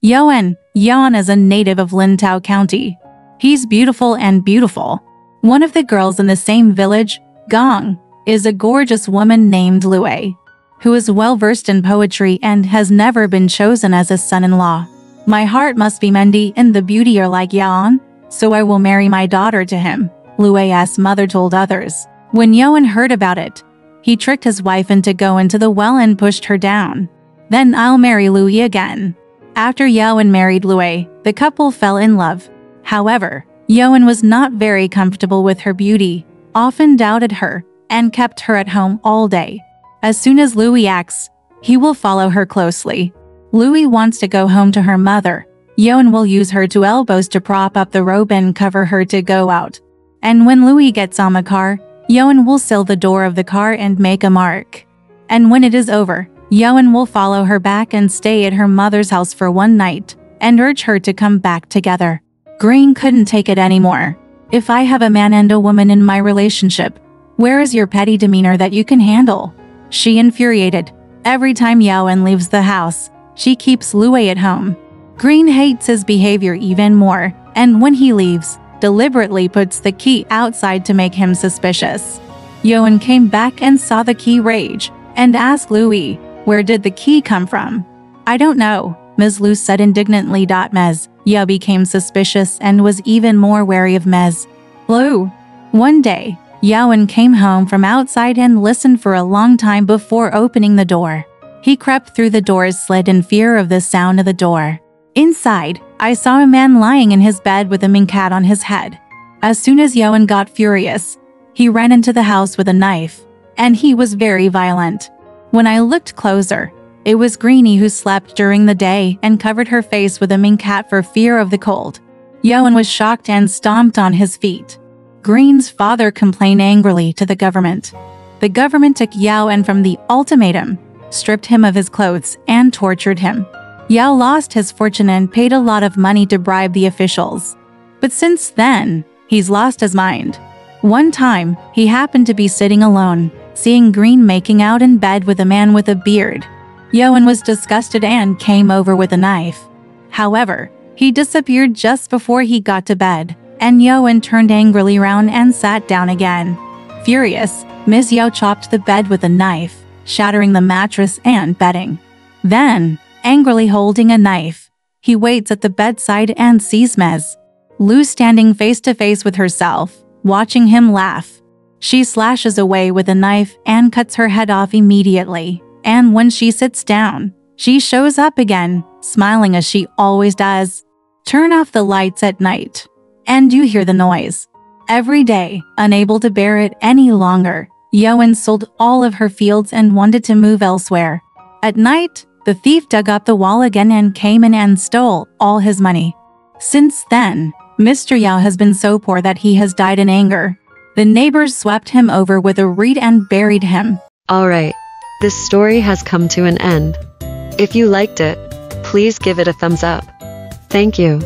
Yuan is a native of Lintao County. He's beautiful and beautiful. One of the girls in the same village, Gong, is a gorgeous woman named Lue, who is well versed in poetry and has never been chosen as a son-in-law. My heart must be Mendy and the beauty are like Yuan, so I will marry my daughter to him, Lue's mother told others. When Yuan heard about it, he tricked his wife into going into the well and pushed her down. Then I'll marry Lue again. After Yuan married Lue, the couple fell in love. However, Yuan was not very comfortable with her beauty, often doubted her, and kept her at home all day. As soon as Lue acts, he will follow her closely. Lue wants to go home to her mother. Yuan will use her two elbows to prop up the robe and cover her to go out. And when Lue gets on the car, Yuan will seal the door of the car and make a mark. And when it is over, Yuan will follow her back and stay at her mother's house for one night, and urge her to come back together. Green couldn't take it anymore. If I have a man and a woman in my relationship, where is your petty demeanor that you can handle? She infuriated. Every time Yuan leaves the house, she keeps Lue at home. Green hates his behavior even more, and when he leaves, deliberately puts the key outside to make him suspicious. Yuan came back and saw the key rage, and asked Lue, where did the key come from? I don't know, Ms. Lu said indignantly. Ms. Yu became suspicious and was even more wary of Ms. Lu. One day, Yuan came home from outside and listened for a long time before opening the door. He crept through the door's slit in fear of the sound of the door. Inside, I saw a man lying in his bed with a mink cat on his head. As soon as Yuan got furious, he ran into the house with a knife, and he was very violent. When I looked closer, it was Greenie who slept during the day and covered her face with a mink cat for fear of the cold. Yuan was shocked and stomped on his feet. Green's father complained angrily to the government. The government took Yuan from the ultimatum, stripped him of his clothes, and tortured him. Yao lost his fortune and paid a lot of money to bribe the officials. But since then, he's lost his mind. One time, he happened to be sitting alone, seeing Green making out in bed with a man with a beard. Yuan was disgusted and came over with a knife. However, he disappeared just before he got to bed, and Yuan turned angrily around and sat down again. Furious, Ms. Yao chopped the bed with a knife, shattering the mattress and bedding. Then, angrily holding a knife, he waits at the bedside and sees Ms. Lu standing face to face with herself, watching him laugh. She slashes away with a knife and cuts her head off immediately, and when she sits down, she shows up again, smiling as she always does. Turn off the lights at night, and you hear the noise. Every day, unable to bear it any longer, Yuan sold all of her fields and wanted to move elsewhere. At night, the thief dug up the wall again and came in and stole all his money. Since then, Mr. Yao has been so poor that he has died in anger. The neighbors swept him over with a reed and buried him. Alright, this story has come to an end. If you liked it, please give it a thumbs up. Thank you.